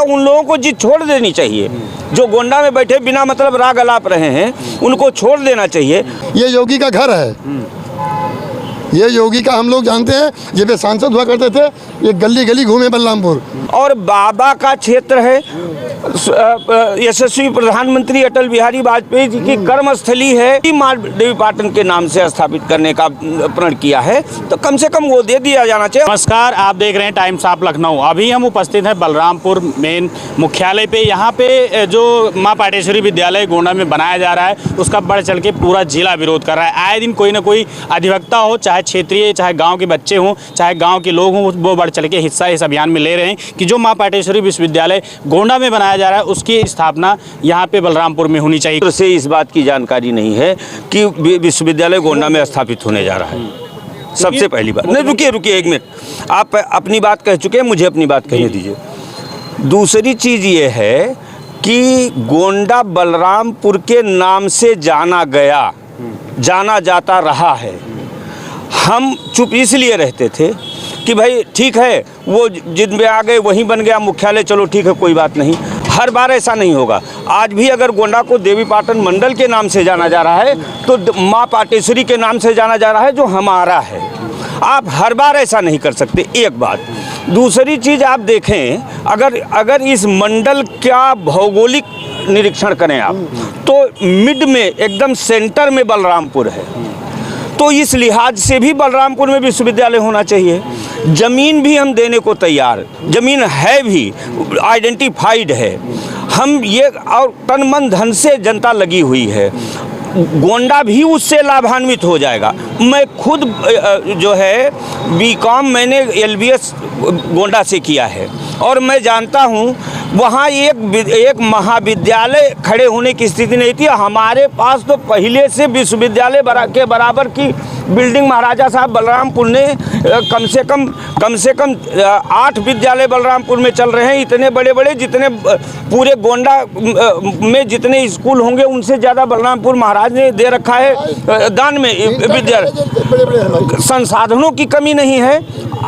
उन लोगों को जिद छोड़ देनी चाहिए। जो गोंडा में बैठे बिना मतलब राग अलाप रहे हैं उनको छोड़ देना चाहिए। ये योगी का घर है, ये योगी का हम लोग जानते हैं। ये वे सांसद हुआ करते थे, ये गली गली घूमे बलरामपुर। और बाबा का क्षेत्र है, यशस्वी प्रधानमंत्री अटल बिहारी वाजपेयी जी की कर्मस्थली है। माँ देवी पाटन के नाम से स्थापित करने का प्रण किया है, तो कम से कम वो दे दिया जाना चाहिए। नमस्कार, आप देख रहे हैं टाइम्स ऑफ लखनऊ। अभी हम उपस्थित हैं बलरामपुर मेन मुख्यालय पे। यहाँ पे जो माँ पाटेश्वरी विद्यालय गोंडा में बनाया जा रहा है उसका बढ़ चढ़ के पूरा जिला विरोध कर रहा है। आए दिन कोई ना कोई अधिवक्ता हो, चाहे क्षेत्रीय, चाहे गाँव के बच्चे हों, चाहे गाँव के लोग हों, वो बढ़ चढ़ के हिस्सा इस अभियान में ले रहे हैं कि जो माँ पाटेश्वरी विश्वविद्यालय गोंडा में बनाया जा रहा है उसकी स्थापना यहाँ पे बलरामपुर में होनी चाहिए। तो से इस बात की जानकारी नहीं है कि विश्वविद्यालय गोंडा में स्थापित होने जा रहा है। सबसे पहली बात, नहीं रुकिए 1 मिनट। आप अपनी बात कह चुके हैं, मुझे अपनी बात कहने दीजिए। दूसरी चीज़ ये है कि गोंडा बलरामपुर के नाम से जाना जाता रहा है। हम चुप इसलिए रहते थे कि भाई ठीक है, वो जिनमें आ गए वहीं बन गया मुख्यालय, चलो ठीक है, कोई बात नहीं। हर बार ऐसा नहीं होगा। आज भी अगर गोंडा को देवी पाटन मंडल के नाम से जाना जा रहा है तो माँ पाटेश्वरी के नाम से जाना जा रहा है, जो हमारा है। आप हर बार ऐसा नहीं कर सकते, एक बात। दूसरी चीज़ आप देखें, अगर इस मंडल का भौगोलिक निरीक्षण करें आप, तो मिड में एकदम सेंटर में बलरामपुर है। तो इस लिहाज से भी बलरामपुर में विश्वविद्यालय होना चाहिए। ज़मीन भी हम देने को तैयार, ज़मीन है भी, आइडेंटिफाइड है हम ये, और तन मन धन से जनता लगी हुई है। गोंडा भी उससे लाभान्वित हो जाएगा। मैं खुद जो है बीकॉम मैंने LBS गोंडा से किया है और मैं जानता हूँ वहाँ एक महाविद्यालय खड़े होने की स्थिति नहीं थी। हमारे पास तो पहले से विश्वविद्यालय के बराबर की बिल्डिंग महाराजा साहब बलरामपुर ने कम से कम 8 विद्यालय बलरामपुर में चल रहे हैं। इतने बड़े बड़े, जितने पूरे गोंडा में जितने स्कूल होंगे उनसे ज़्यादा बलरामपुर महाराज ने दे रखा है दान में विद्यालय। संसाधनों की कमी नहीं है,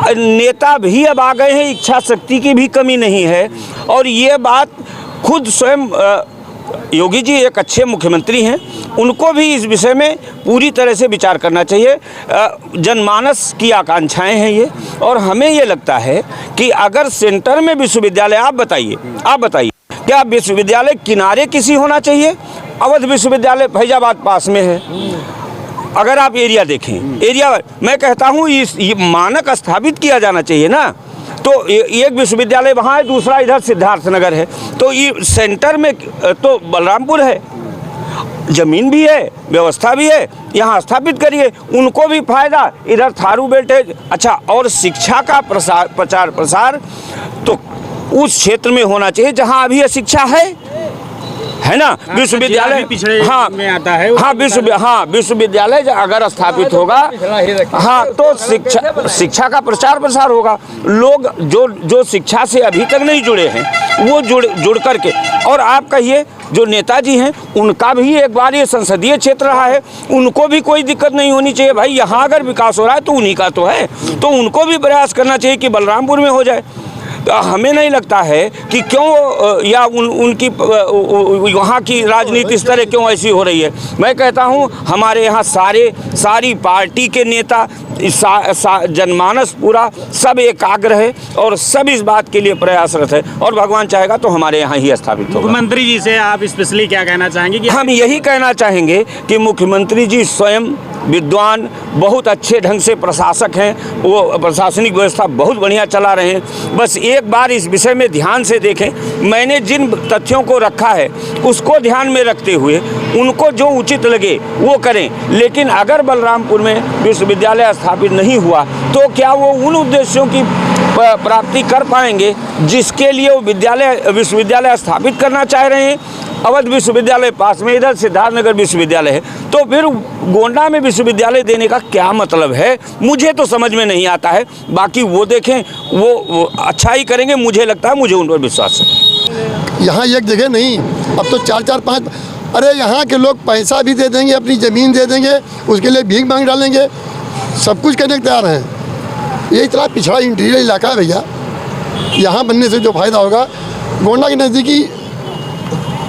नेता भी अब आ गए हैं, इच्छा शक्ति की भी कमी नहीं है। और ये बात खुद स्वयं योगी जी एक अच्छे मुख्यमंत्री हैं, उनको भी इस विषय में पूरी तरह से विचार करना चाहिए। जनमानस की आकांक्षाएं हैं ये, और हमें ये लगता है कि अगर सेंटर में विश्वविद्यालय, आप बताइए क्या विश्वविद्यालय किनारे किसी होना चाहिए? अवध विश्वविद्यालय फैजाबाद पास में है। अगर आप एरिया देखें, मैं कहता हूँ ये मानक स्थापित किया जाना चाहिए ना। तो एक विश्वविद्यालय वहाँ है, दूसरा इधर सिद्धार्थनगर है, तो ये सेंटर में तो बलरामपुर है, ज़मीन भी है, व्यवस्था भी है, यहाँ स्थापित करिए, उनको भी फायदा। इधर थारू बेल्ट है। अच्छा, और शिक्षा का प्रचार प्रसार तो उस क्षेत्र में होना चाहिए जहाँ अभी शिक्षा है ना। विश्वविद्यालय पिछड़े में आता है। विश्वविद्यालय अगर स्थापित होगा, हाँ, तो शिक्षा का प्रचार प्रसार होगा। लोग जो शिक्षा से अभी तक नहीं जुड़े हैं वो जुड़ करके, और आप कहिए जो नेताजी हैं उनका भी एक बार ये संसदीय क्षेत्र रहा है, उनको भी कोई दिक्कत नहीं होनी चाहिए। भाई यहाँ अगर विकास हो रहा है तो उन्हीं का तो है, तो उनको भी प्रयास करना चाहिए कि बलरामपुर में हो जाए। हमें नहीं लगता है कि क्यों या उनकी वहाँ की राजनीति इस तरह क्यों ऐसी हो रही है। मैं कहता हूँ हमारे यहाँ सारी पार्टी के नेता, जनमानस पूरा सब एकाग्र है और सब इस बात के लिए प्रयासरत है, और भगवान चाहेगा तो हमारे यहाँ ही स्थापित होगा। मुख्यमंत्री जी से आप स्पेशली क्या कहना चाहेंगे? कि हम यही कहना चाहेंगे कि मुख्यमंत्री जी स्वयं विद्वान, बहुत अच्छे ढंग से प्रशासक हैं, वो प्रशासनिक व्यवस्था बहुत बढ़िया चला रहे हैं। बस एक बार इस विषय में ध्यान से देखें। मैंने जिन तथ्यों को रखा है उसको ध्यान में रखते हुए उनको जो उचित लगे वो करें। लेकिन अगर बलरामपुर में विश्वविद्यालय स्थापित नहीं हुआ तो क्या वो उन उद्देश्यों की प्राप्ति कर पाएंगे जिसके लिए वो विश्वविद्यालय स्थापित करना चाह रहे हैं? अवध विश्वविद्यालय पास में, इधर सिद्धार्थनगर विश्वविद्यालय है, तो फिर गोंडा में विश्वविद्यालय देने का क्या मतलब है? मुझे तो समझ में नहीं आता है। बाकी वो देखें, वो अच्छा ही करेंगे, मुझे लगता है, मुझे उन पर विश्वास है। यहाँ एक जगह नहीं, अब तो 4-4, 5, अरे यहाँ के लोग पैसा भी दे देंगे, अपनी ज़मीन दे देंगे, उसके लिए भीख मांग डालेंगे, सब कुछ करने को तैयार हैं। ये इतना पिछड़ा इंटीरियर इलाका है भैया, यहाँ बनने से जो फ़ायदा होगा गोंडा के नज़दीकी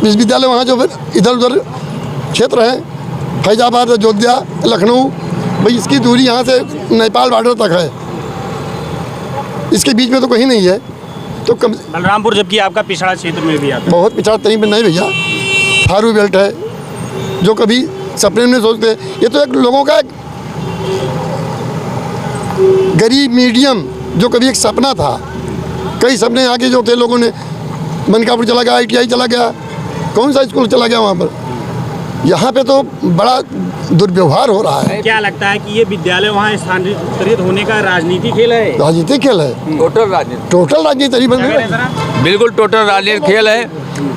विश्वविद्यालय वहाँ जो इधर उधर क्षेत्र है, फैजाबाद, अयोध्या, लखनऊ, भाई इसकी दूरी यहाँ से नेपाल बॉर्डर तक है, इसके बीच में तो कहीं नहीं है। तो कम बलरामपुर जबकि आपका पिछड़ा क्षेत्र में भी आता है। बहुत पिछड़ा तरीके नहीं भैया, थारू बेल्ट है जो कभी सपने में सोचते। ये तो एक लोगों का एक गरीब मीडियम जो कभी एक सपना था, कई सपने आगे जो थे लोगों ने, मनकापुर चला गया, ITI चला गया, कौन सा स्कूल चला गया वहाँ पर। यहाँ पे तो बड़ा दुर्व्यवहार हो रहा है। क्या लगता है कि ये विद्यालय वहाँ स्थानांतरित होने का राजनीतिक खेल है? राजनीतिक खेल है, टोटल राजनीति बन रही है। बिल्कुल टोटल राजनीतिक खेल है।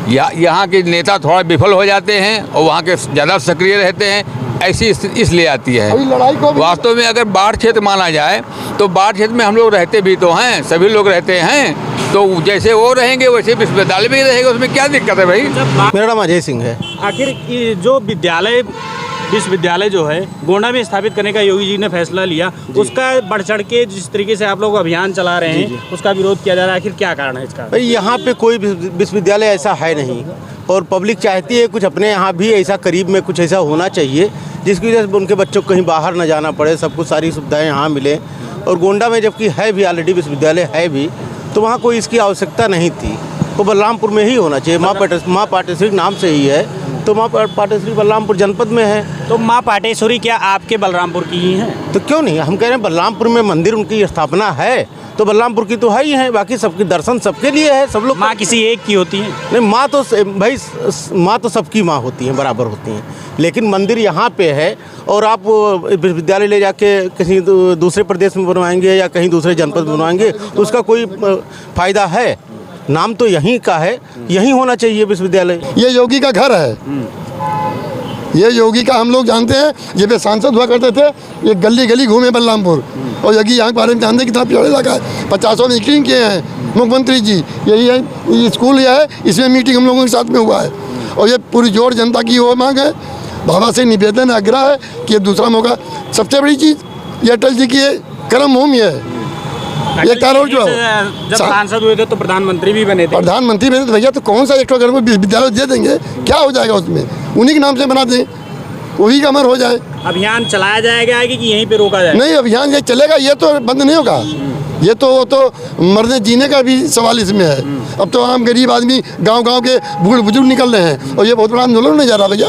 यहाँ के नेता थोड़ा विफल हो जाते हैं और वहाँ के ज़्यादा सक्रिय रहते हैं, ऐसी स्थिति इसलिए आती है। अभी लड़ाई को वास्तव में अगर बाढ़ क्षेत्र माना जाए तो बाढ़ क्षेत्र में हम लोग रहते भी तो हैं, सभी लोग रहते हैं, तो जैसे वो रहेंगे वैसे विश्वविद्यालय भी रहेगा, उसमें क्या दिक्कत है भाई। मेरा नाम अजय सिंह है। आखिर ये जो विश्वविद्यालय जो है गोंडा में स्थापित करने का योगी जी ने फैसला लिया, उसका बढ़ चढ़ के जिस तरीके से आप लोग अभियान चला रहे हैं, उसका विरोध किया जा रहा है, आखिर क्या कारण है इसका? भाई यहाँ पे कोई विश्वविद्यालय ऐसा है नहीं, और पब्लिक चाहती है कुछ अपने यहाँ भी ऐसा करीब में कुछ ऐसा होना चाहिए जिसकी वजह से उनके बच्चों को कहीं बाहर ना जाना पड़े, सबको सारी सुविधाएं यहाँ मिले। और गोंडा में जबकि है भी ऑलरेडी विश्वविद्यालय है भी, तो वहाँ कोई इसकी आवश्यकता नहीं थी। तो बलरामपुर में ही होना चाहिए। माँ पाटेश्वरी नाम से ही है, तो माँ पाटेश्वरी बलरामपुर जनपद में है। तो माँ पाटेश्वरी क्या आपके बलरामपुर की ही हैं? तो क्यों नहीं, हम कह रहे हैं बलरामपुर में मंदिर उनकी स्थापना है, तो बलरामपुर की तो है ही है, बाकी सबकी दर्शन सबके लिए है, सब लोग। माँ किसी एक की होती है? नहीं, माँ तो भाई माँ तो सबकी माँ होती हैं, बराबर होती हैं, लेकिन मंदिर यहाँ पे है। और आप विश्वविद्यालय ले जाके किसी दूसरे प्रदेश में बनवाएंगे या कहीं दूसरे जनपद में बनवाएंगे तो उसका कोई फ़ायदा है? नाम तो यहीं का है, यहीं होना चाहिए विश्वविद्यालय। ये योगी का घर है, ये योगी का हम लोग जानते हैं। जब ये सांसद हुआ करते थे, ये गली गली घूमे बलरामपुर, और योगी यहाँ के बारे में जानते कितना पिछड़ा इलाका है। 50 मीटिंग किए हैं मुख्यमंत्री जी, यही है ये स्कूल यह है, इसमें मीटिंग हम लोगों के साथ में हुआ है। और ये पूरी जोड़ जनता की वो मांग है, बाबा से निवेदन आग्रह है कि ये दूसरा मौका। सबसे बड़ी चीज़ ये अटल जी की कर्म भूमि है। ये करोड़ जो जब सांसद हुए थे तो प्रधानमंत्री भी बने थे। प्रधानमंत्री बने तो भैया, तो कौन सा एक घर में विद्यालय दे देंगे, क्या हो जाएगा उसमें? उन्हीं के नाम से बना दें, वही का अमर हो जाए। अभियान चलाया जाएगा कि यहीं पे रोका जाएगा? नहीं, अभियान ये चलेगा, ये तो बंद नहीं होगा। ये तो मरने जीने का भी सवाल इसमें है। अब तो आम गरीब आदमी गांव-गांव के बूढ़े बुजुर्ग निकल रहे हैं, और ये बहुत बड़ा आंदोलन नहीं जा रहा भैया।